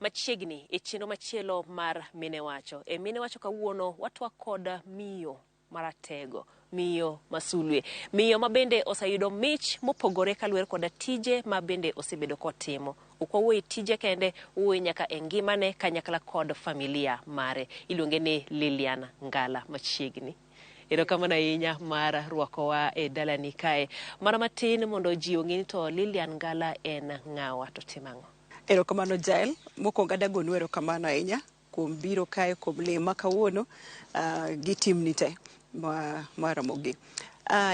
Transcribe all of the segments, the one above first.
Machiegni e chenro machielo mar mine wacho. E mine wacho kawuono watwa kod miyo maratego, miyo masulwe. Miyo mabende osayudo mich mopogore kaluwore koda tije mabende osebedo kotimo. Ukwawuoyi tije kende, uwuoyi nyaka e ngimane kanyakla kod familia mare. Iluonge ni Lillian Ngala machiegni. Erokamano ahinya mar rwakowa e dalani kae. Mana matin mondo ji ong'e ni to Lillian Ngala en ng'awa to timang'o. Erokamano Jael, mokwongo adagonu erokamano ahinya kuom biro kae kuom lima kawuono gi timni te ma Ramogi.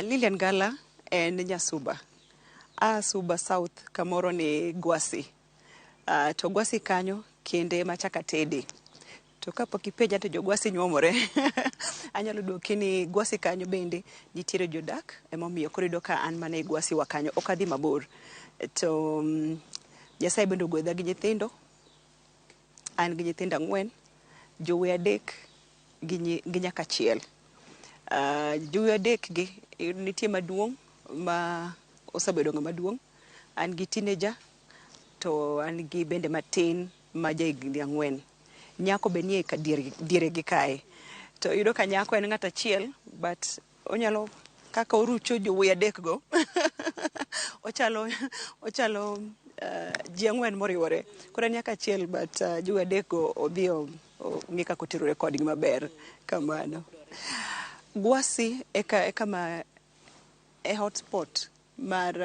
Lillian Ngala en nyasuba. Suba South kamoro ni Gwasi. To Gwasi kanyo kende machaka tede. To kapok ipenja to jogwasi nyuomore. Anyalo duoki ni Gwasi kanyo bende nitiere jodak emomiyo koro iyudo ka an mana e Gwasi wa kanyo ok adhi mabor. To Nyasaye bende ogwedha gi nyithindo. An gi nyithindo 4, jowuoyi 3 gi nyaka 1. Jowuoyi 3 gi nitie maduong' ma osebedo ng'ama maduong'. An gi teenager to an gi bende matin ma ja higni 4. Nyako be nie ka diere gi kae. To iyudo ka nyako en ng'at achiel but onyalo kaka orucho jowuoyi 3 go. ochalo ji 4 moriwore. Koro nyaka achiel but jowuoyi 3 go odhi ng'i kaka oterore kodgi maber kamano. Gwasi kama e hotspot mar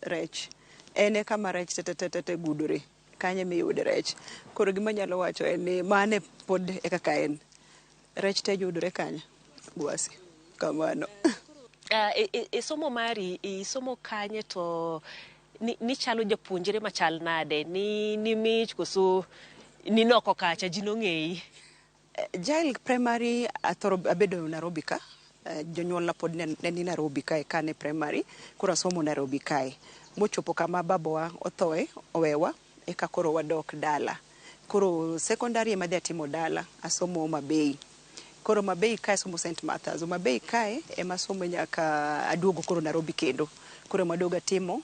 rech. En kama rech te gudore. Kanye miyude rech. Koro gima nyalo wacho en ni mane pod e kaka en. Rech te yudore kanya. Gwasi. Kamano. Somo mari, somo kanye to ni chalo japuonjre machal nade, ni mich koso ni noko kacha ji nong'eyi. Jael primary abedo Nairobi ka. Jonyuolna pod ne ni Nairobi kae kane primary. Koro asomo Nairobi kae. Mochopo kama babawa othoe, owewa, eka koro wadok dala. Koro secondary ema dhi atimo dala, asomo Mabei. Koro Mabei kae asomo St. Martha's. Mabei kae ema asomo nyaka aduogo koro Nairobi kendo. Koro madoga timo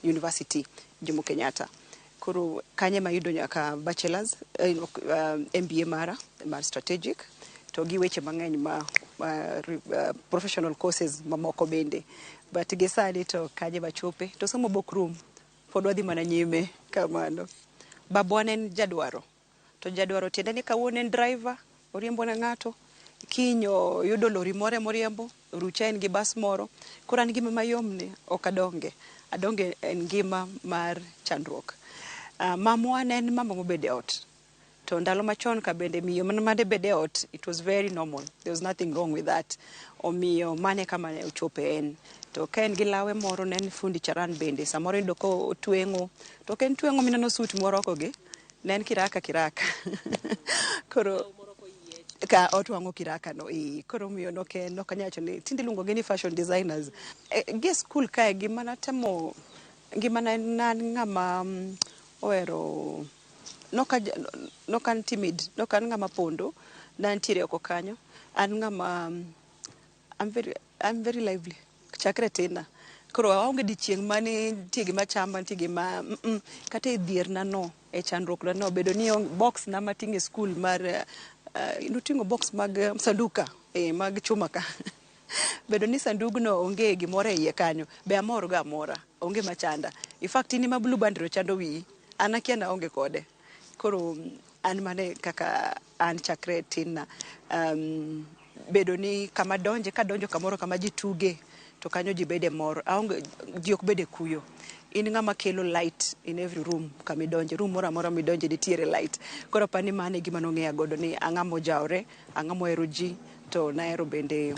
University Jomo Kenyatta. Koro kanye ma yudo nyaka bachelor's MBA mar strategic to gi weche mang'eny ma professional courses mamoko bende. But gisani to kanye machope to somo book room pod wadhi mana nyime kamano. Babwa en jadwaro. To jadwaro tiende ni kawuono en driver, oriembo na ng'ato. Kinyo yudo lori more moriembo, rucha en gi bas moro. Koro an gima mayom ni ok adonge. Adonge en ngima mar chandruok. Mamwa en mama mobede ot. To ndalo machon ka bende miyo mane bede ot, it was very normal. There was nothing wrong with that. Omiyo mane kama ne ochope en. To ka en gi lawe moro ne en fundi charan bende. Samoro iyudo ko otweng'o. To ka en tweng'o mineno suit moroko gi. Ne en kiraka. Koro ka otwang'o kiraka no. Koro miyo nokanyacho ni tinde luongo gi ni fashion designers. Gi school kae gima natemo ngimana nan ng'ama ohero nokan timid, nokan ng'ama pondo, nantiere oko kanyo. An ng'ama I'm very lively. Chakre tina. Koro aonge dichieng' mane nitie gima chamba, nitie gima kata e dhierna no, e chandruok na no, bedo ni box na mating'e school mar noting'o box mag sanduka, mag chuma ka. Bedo ni sandugno onge gimoro e iye kanyo, be amor ga amora, onge machanda. In fact, ini ma blue band ro chando wi, an akia na onge kode. Koro an mane kaka an chakre tina. Bedo ni kama donje, ka donjo kamoro kama ji tuge, to kanyo ji bede mor. Ji ok bede kuyo. In ng'ama kelo light in every room kama donje. Room moro amora midonje nitiere light. Koro pani mane gima nong'eya godo ni ang'amo jaore, ang'amo hero ji, to naero bende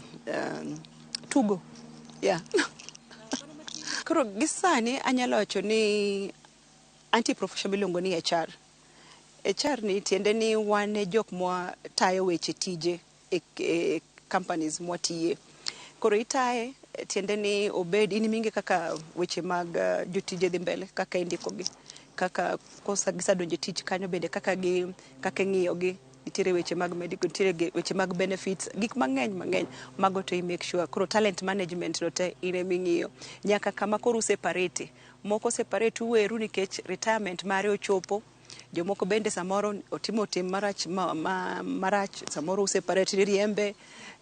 tugo. Yeah. Koro gisani anyalo wacho ni anti-profession miluongo ni HR. HR ni tiende ni wan e jok mwa tayo weche tije e companies mwatiye. Koro itaye tiende ni obed in mingi kaka weche mag jotije dhi mbele, kaka indiko gi, kaka kosa gisadonje tich kanyo bende kaka ng'iyo gi, nitiere weche mag medical, nitiere weche mag benefits, gik mang'eny mago to i make sure. Koro talent management no te ine ming'iyo. Nyaka kama koro separate. Moko separate uweru nikech retirement mare ochopo. Jomoko bende samoro otimo tim marach samoro separate riembe,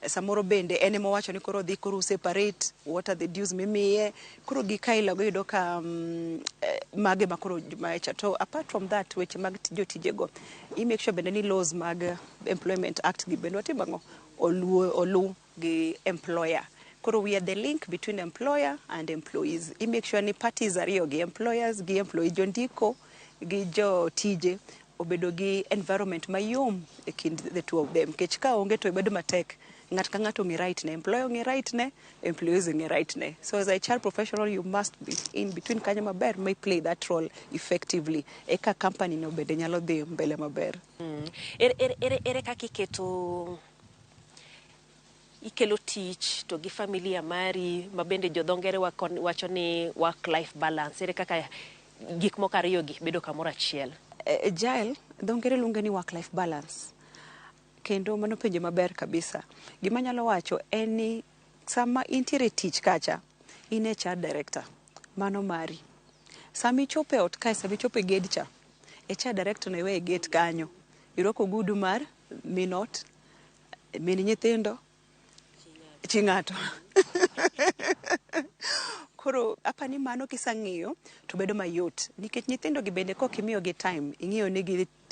samoro bende ene mowacho ni koro dhi koro separate, what are the dues mimiye, koro gikaila go yudo ka mage makoro maecha. To apart from that, weche mag jotijego, i make sure bende ni laws mag Employment Act gi bende watimango olu gi employer. Koro we are the link between employer and employees. I make sure ni parties ariyo gi employers gi employee jondiko gi jo tije obedo gi environment mayom e kind the two of them. Kech ka onge to bedo matek. Ngat ka ngato ngi right ne, employer ngi right ne, employees ngi right ne. So as a HR professional, you must be in between kanyo maber, may play that role effectively. Eka company no bede nyalo dhi mbele maber. Ere kaka ikelo tich to gi familia mari mabende jodhongere wacho ni work life balance, ere kaka gik moko ariyo gi bedo kamoro achiel? Jael dhongere luonge ni work life balance, kendo mano penjo maber kabisa. Gima nyalo wacho en ni sama intiere tich kacha, in HR director, mano mari. Sama ichopo e ot kae, sama ichopo e gate cha, HR director no iwe e gate kanyo, irwako ogudu mar min ot, min nyithindo, chi ng'ato. Koro apani mano kisang'iyo to bedo mayot, nikech nyithindo gi bende kok imiyo gi time, ing'iyo ni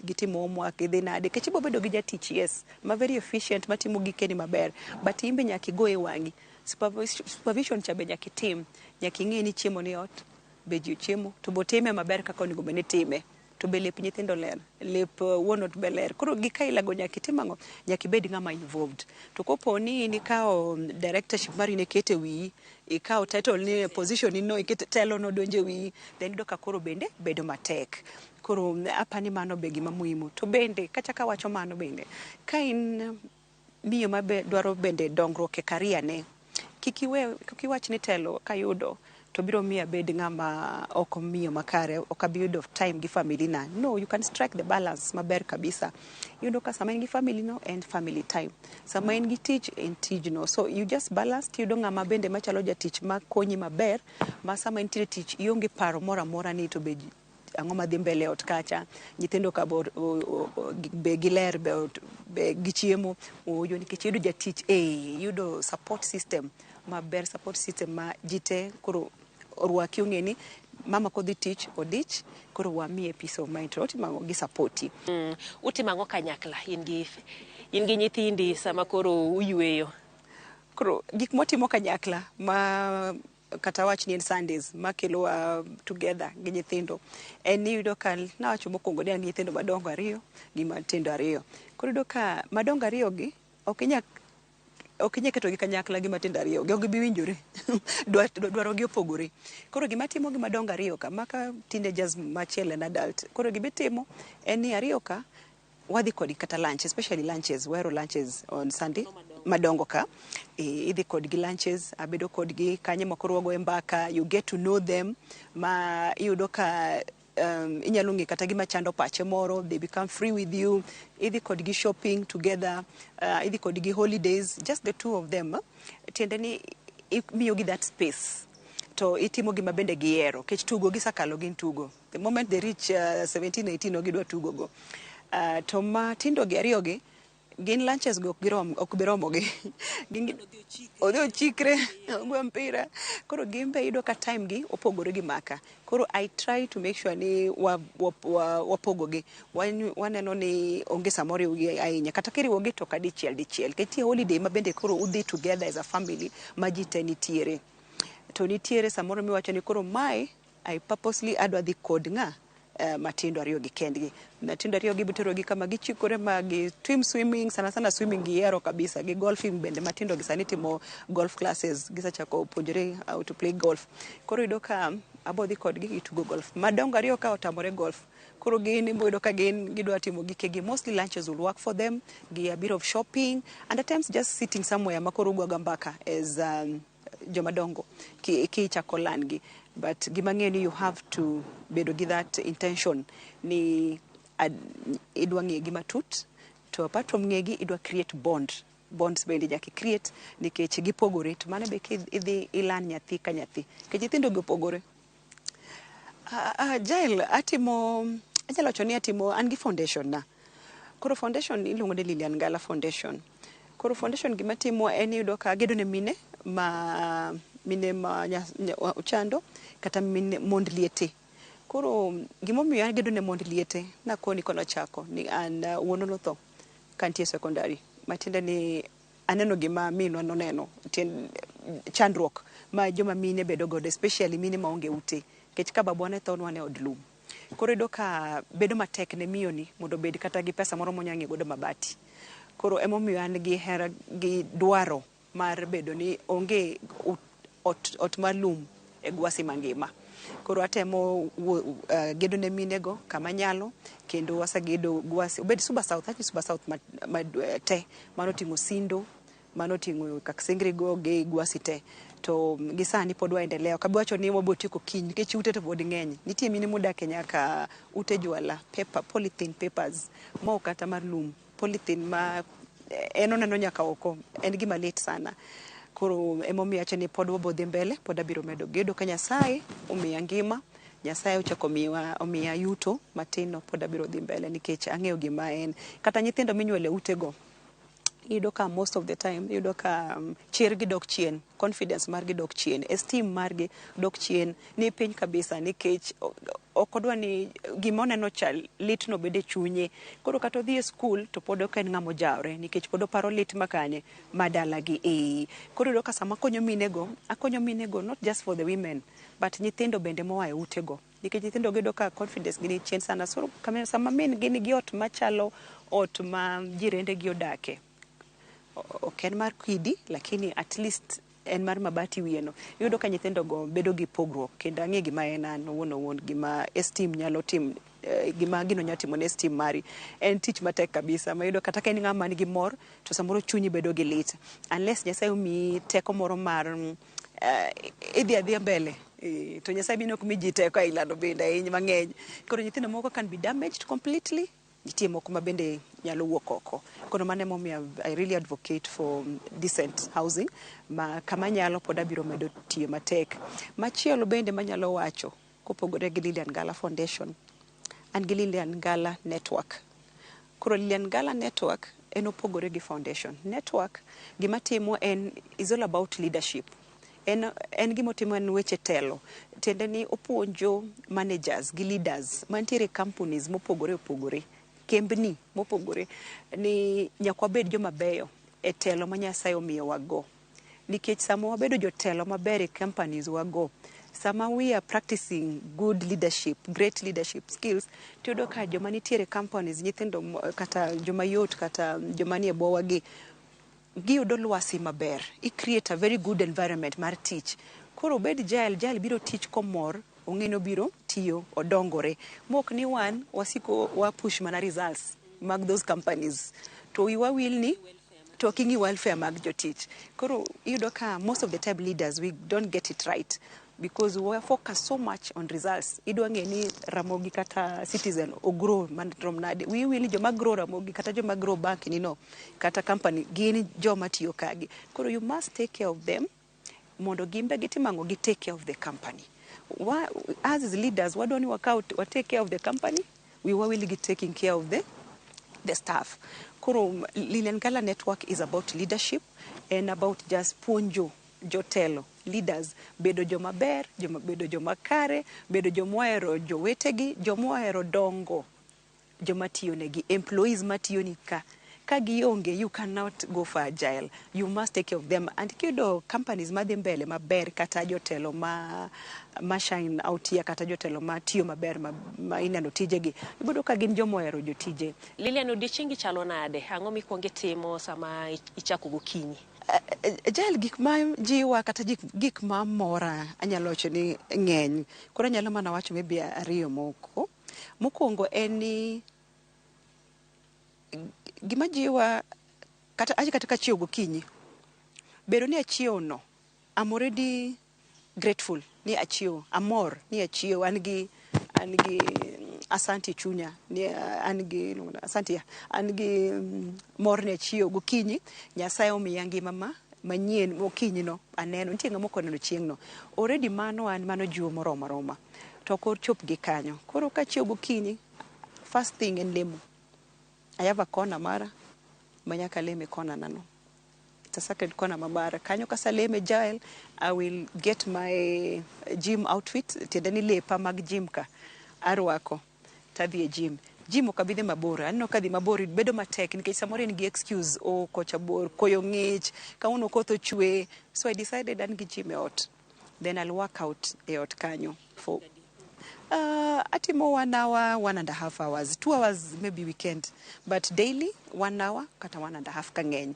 gitimo homework, gidhi nade, kech ibo bedo gi jatich, yes, ma very efficient, matimo gikeni maber, but imbe nyaki go e wang'i. Supervision cha be nyaki tim, nyaki ing'e ni chiemo ni ot, be ji chiemo, to bo time maber kaka onego bende time. To be lep nyithindo ler, lep wuon ot be ler. Koro gikaila go nyaki timang'o, nyaki bed ng'ama involved. To kopo ni nikao directorship mari ne kete wi, ikao title ni position ni no, ikete telo no donje wi, then ido ka koro bende bedo matek. Koro apani mano be gima muhimu. To bende, kachaka wacho mano bende, ka in miyo dwaro bende dongruok e career ne, kikiwach ni telo kayudo, to biro miya bed ng'ama ok miyo makare, ok abiyudo time gi family na. No, you can strike the balance maber kabisa. Yudo ka sama in gi family no, and family time. Sama in gi tich, en tij no. So you just balance, yudo ng'ama bende machalo jatich ma konyi maber, ma sama in tire tich, ionge paro mora mora ni to be ang'o madhi mbele ot kacha, nyithindo ka be giler, be gichiemo, oyo nikech yudo jatich, yudo support system maber, support system ma jite koro orwaki ong'e ni mama kodhi tich odich, koro wamiye peace of mind, to otimango gi supporti. Utimango kanyakla in gi nyithindi sama koro uyweyo? Koro gik motimo kanyakla ma kata wach ni en Sundays makelo together gi nyithindo, en ni yudo ka nawacho mokwongo ni an gi nyithindo madongo ariyo gi matindo ariyo. Koro yudo ka madongo ariyo gi ok inya keto gi kanyakla gi matindo ariyo gi, ok bi winjore. Dwaro gi opogore. Koro gima timo gi madongo ariyo ka, maka teenagers machiel en adult, koro gima timo en ni ariyo ka wadhi kodgi kata lunch, especially lunches, wero lunches on Sunday, madongo ka, idhi kodgi lunches, abedo kodgi kanye makoro wago mbaka, you get to know them, ma iyudo ka inyalo ng'e kata gima chando pache moro, they become free with you, idhi kodgi shopping together, idhi kodgi holidays, just the two of them, tiende ni imiyo gi that space. To itimo gima bende gihero, kech tugo gisakalo gin tugo. The moment they reach 17, 18, gidwa tugo go. To matindo gi ariyo gi, gin lunches go ok biromo gi. Odhi ochikre, ogwe mpira. Koro gimbe yudo ka time gi opogore gi maka. Koro I try to make sure ni wapogo gi. Waneno ni onge samoro gi ahinya. Kata kiriwo gi to kadichiel. Ketie holiday ma bende koro udhi together as a family ma ji te nitiere. To nitiere samoro miwacho ni koro mae, I purposely adwa dhi kod ng'a matindo ariyo gi kendgi. Matindo ariyo gi butero gi kama gichikore ma gi swim swimming, sana swimming gihero kabisa, gi golfing bende matindo gi sani timo golf classes, gisachako puonjore how to play golf. Koro yudo ka abodhi kodgi gitugo golf. Madongo ariyo ka otamore golf. Koro gin yudo ka gidwa timo gikegi. Mostly lunches will work for them, gi a bit of shopping, and at times just sitting somewhere makoro ugwaga mbaka as jomadongo kichako langi. But gimang'e ni you have to bedo gi that intention ni idwa ng'e gi matut, to apart from ng'e gi idwa create bonds bende nyaki create, nikech gipogore, to mano be idhi ilan nyathi ka nyathi, kech nyithindo gi opogore. Jael, atimo Anyalo wacho ni atimo an gi foundation na. Koro foundation iluongo ni Lillian Ngala Foundation. Koro foundation gima timo en yudo ka gedo ne mine ma ochando kata mine mond liete. Koro gimomiyo an gedo ne mond liete nakoni kono chako ni an wuono notho kantie secondary. Matiende ni aneno gima minwa noneno chandruok ma joma mine bedo godo, especially mine maonge ute. Kech ka babwa ne thonwa ne od lum. Koro yudo ka bedo matek ne miyo ni mondo bed kata gi pesa moro monyange godo mabati. Koro emomiyo an gi hera gi dwaro mar bedo ni onge ot mar lum e gwasi mangima. Koro atemo gedo ne mine go kama nyalo, kendo wasegedo gwasi obed Suba South, Suba South te manoting'o Sindo, manoting'o Kaksingri go gi gwasi te. To gisani pod waendelea. Kabi wacho ni wabotieko kiny nikech ute to pod ng'eny. Nitie mine modak e nyaka ute jwala, polythene papers, mo kata mar lum, polythene ma oneno nyaka oko, en gima lit sana. Koro emomiyo acho ni pod wabodhi mbele, pod abiro medo gedo ka Nyasaye omiya ngima, Nyasaye ochako omiya yuto matino, pod abiro dhi mbele nikech ang'eyo gima en. Kata nyithindo minyuole utego, iyudo ka most of the time iyudo ka chirgi dok chien, confidence margi dok chien, esteem margi dok chien, ni piny kabisa nikech ok odwa ni gima oneno cha lit no bede chunye. Koro kata odhi e skul to pod ok en ng'amo jawre nikech pod oparo lit makanye madalagi. Koro iyudo ka sama akonyo minego not just for the women but nyithindo bende moa e utego, nikech nyithindo gedo ka confidence gi ni chien sana. So sama min gin gi ot machalo ot ma jirende gi odake, ok en mar kidi lakini at least en mar mabati wieno, iyudo ka nyithindo go bedo gi pogruok. Kendo ang'e gima en an owuon gima esteem nyalo tim, gima gino nyalo timo ne esteem mari en tich matek kabisa, ma iyudo kata ka en ng'ama nigi mor to samoro chunyi bedo gi lit unless Nyasaye omiyi teko moro mar idhi adhiya mbele. To Nyasaye bino ok mi ji teko ailano bende ahinya mang'eny. Koro nyithindo moko can be damaged completely, nitie moko ma bende nyalo wuok oko. Koro mano emomiyo I really advocate for decent housing ma kama nyalo pod abiro medo tiyo matek. Machielo bende manyalo wacho kopogore gi Lillian Ngala Foundation, an gi Lillian Ngala Network. Koro Lillian Ngala Network en opogore gi foundation. Network gima timo en is all about leadership. En gima timo en weche telo. Tiende ni opuonjo managers gi leaders mantiere companies mopogore kembni mopogore ni nyakwa bed joma beyo e telo ma Nyasaye omiyo wago. Nikech sama wabedo jotelo maber e companies wago, sama we are practicing good leadership, great leadership skills, tiyudo ka joma nitiere companies, nyithindo kata joma yot kata joma nie bwo wagi, giyudo lwasi maber. I create a very good environment mar tich. Koro bed jael biro tich komor, ong'eno biro tiyo, odongore. Mok ni wan wasiko wa push mana results mag those companies. To wiwa wil ni talking welfare mag jotich. Koro iyudo ka most of the time leaders we don't get it right because we focus so much on results. Idwa ng'e ni Ramogi kata Citizen o grow man from nade. We will joma grow Ramogi kata joma grow bank ni no kata company gini joma tiyo kagi. Koro you must take care of them mondo gimbe gitimango gi take care of the company. As leaders, why don't we work out or take care of the company? We will be taking care of the staff. Koro Lillian Ngala Network is about leadership and about just puonjo jotelo, leaders, bedo joma ber, bedo joma kare, bedo jomohero jowetegi, jomohero dongo, joma tiyo negi, employees matiyo ni ka. Kagionge, you cannot go for agile. You must take care of them. And kido companies madhi mbele maber kata jotelo ma shine out here kata jotelo ma tiyo maber ma ineno tijegi. Ibodo ka gin jomohero jotije. Lillian, odiochiengi chalo nade? Ang'o mikwongo itimo sama ichako gokinyi? Agile gik ma jiwa kata gik ma mora anyalo wacho ni ng'eny. Koro anyalo mana wacho maybe ariyo moko. Mokwongo en ni gima jiwa kata ka chiewo gokinyi, bedo ni achiewo no, I'm already grateful ni achiewo, amor ni achiewo, an gi asanti chunya, ni an gi mor ni achiewo gokinyi. Nyasaye omiya ngima manyien gokinyi no aneno, nitie ng'ama ok oneno chieng' no. Already mano jiwo moro. To koro chop gi kanyo. Koro ka achiewo gokinyi, first thing en lemo. I have a corner mara manyaka leme corner nano. It's a sacred corner mabara. Kanyo kasaleme jail, I will get my gym outfit. Tiendeni lepa mag gym ka. Arwako. Tadhi e gym. Gym okabidhe mabora. Anno kadhi mabori bedo matek. Nikech samoro nigi excuse. Oh, kocha bor. Koyo ngich. Kauno kotho chwe. So I decided an gi gym e ot. Then I'll work out e ot kanyo. For atimo 1 hour, 1.5 hours. 2 hours maybe weekend. But daily, 1 hour, kata 1.5 kangeny.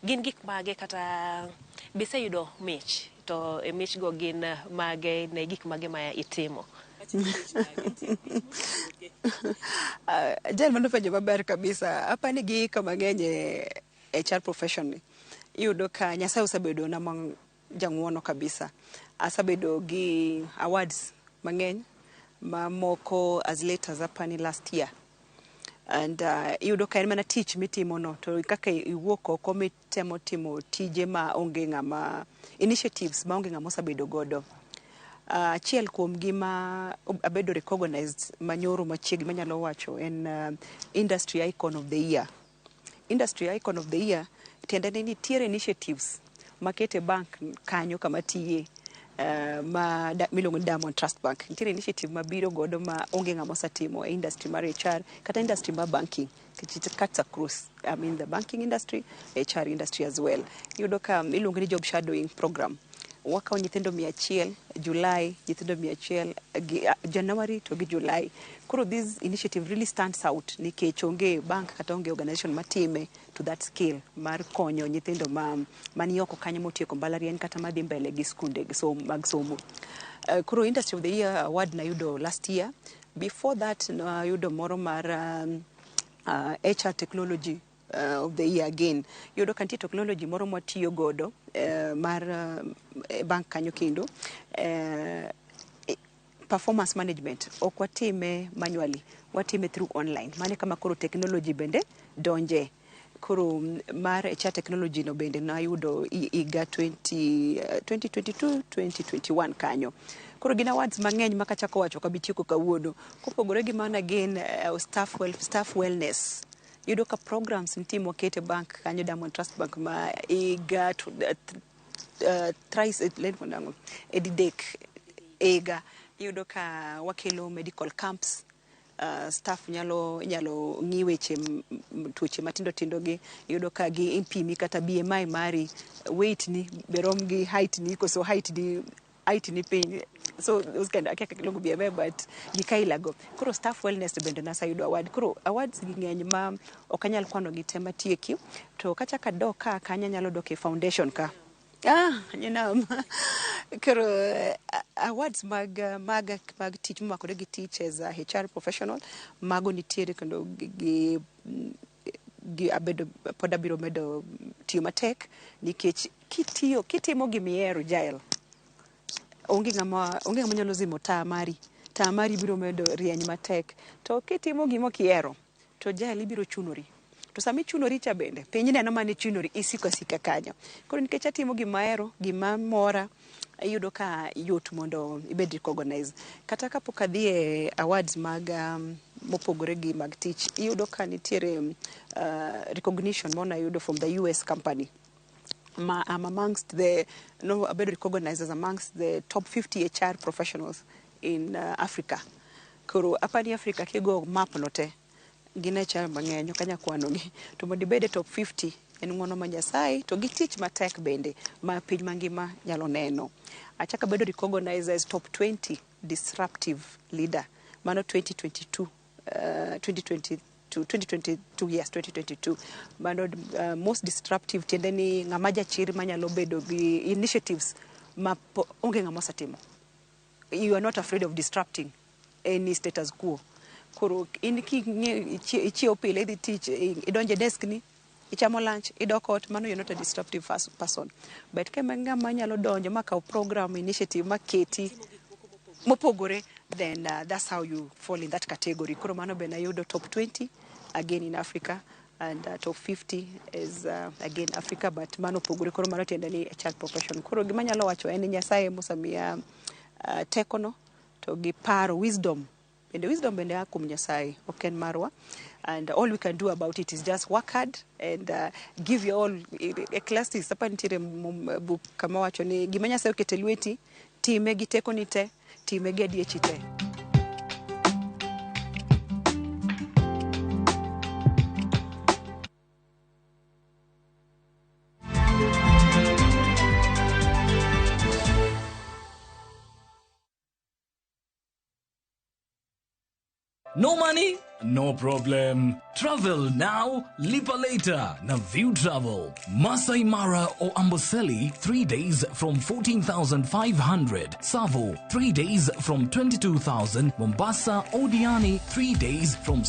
Gin gik mage kata bise yudo mich to e mich go gin mage ne gik mage ma itimo. Jal mano penjo maber kabisa. Apa ni gi kama ng'eny HR profession ni. Iyudo ka Nyasaye osebedo na mang jang'uono kabisa. Asabedo gi awards mang'eny ma moko as late as apa ni last year. And iyudo ka en mana tich mitimo no to kaka iwuok oko mitemo timo tije ma onge ng'ama initiatives ma onge ng'ama osabedo godo. Achiel kuom gima abedo recognized manyoro machiegni manyalo wacho en industry icon of the year. Industry icon of the year tiende ni nitiere initiatives makete bank kanyo kama tiye miluongo ni Diamond Trust Bank. Nitiere initiative mabiro godo ma onge ng'ama osatimo e industry mar HR kata industry mar banking. It cuts across, I mean the banking industry, HR industry as well. Iyudo ka iluongo ni job shadowing program. Wakawo nyithindo 100 July, nyithindo 100 January to gi July. Koro this initiative really stands out nikech onge bank kata onge organization matime to that scale mar konyo nyithindo mani oko kanyo motieko mbalariany kata madhi mbele gi skunde mag somo. Koro Industry of the Year award na yudo last year. Before that na yudo moro mar HR Technology of the Year again. Yudo kanti technology moro mwatiyo godo mar bank kanyo kendo performance management ok watime manually, watime through online. Mane kama koro technology bende donje. Koro mar HR technology no bende na yudo iga 2022-2021 kanyo. Koro gin awards mang'eny makachako wacho kabitieko kawuono. Kopogore gi mana again staff wellness. Yudo ka programs ntimo kete bank kanyo Diamond Trust Bank ma iga thrice edidek ega. Yudo ka wakelo medical camps. Staff nyalo ng'i weche tuoche matindo tindo gi. Yudo ka gi impimi kata BMI mari, weight ni berom gi height ni, koso height ni piny. So those kind of kilogo BMI but gikailago. Koro staff wellness bende nasa yudo award. Koro awards gi ng'eny ma okanyal kwano gi tema tieki. To kachaka doka kanya nyalo doke foundation ka. Kero awards mag tich makore gi tich as a HR professional mago nitiere kendo gi abedo pod abiro medo tiyo matek nikech kitimo gimiero jael onge ng'ama nyalo zimo taa mari biro medo rieny matek to kitimo gimo kiero to jael ibiro chunori. To sami chunori cha bende piny neno mane chunori isiko sika kanyo. Koro nikech atimo gimaero gima mora ayudo ka yot mondo ibed recognize. Kata kapok adhi e awards mag mopogore gi mag tich iyudo ka nitiere recognition mona yudo from the US company. I'm amongst abed recognized as amongst the top 50 HR professionals in Africa. Koro apani Africa kigo map note gine HR mang'eny kanya kwano gi to mondo ibede top 50 en ng'wono ma Nyasaye to gi tich matek bende ma piny mangima nyalo neno. Achaka bedo recognized as top 20 disruptive leader mano 2022 yes 2022 mano most disruptive tiende ni ng'ama jachir manyalo bedo gi initiatives ma onge ng'ama osatimo. You are not afraid of disrupting any status quo. Koro in ichiew pile idhi tich idonje desk ni ichamo lunch idok ot mano you're not a disruptive person but kama ng'ama nyalo donjo makaw program initiative maketi mopogore then that's how you fall in that category. Koro mano be na yudo top 20 again in Africa and top 50 is again Africa but mano pogore. Koro mano tiende ni HR profession. Koro gima nyalo wacho en Nyasaye mosamia tekono to gi paro wisdom bende wisdom bende a kuom Nyasaye, ok en marwa. And all we can do about it is just work hard and give your all. Ecclesiastes hapa nitiere buk kama wacho ni gima Nyasaye okete lweti, time gi teko ni te, time gi adiechi te. No money? No problem. Travel now, lipa later. Na View Travel. Masai Mara or Amboseli, 3 days from 14,500. Savo, 3 days from 22,000. Mombasa, Odiani, 3 days from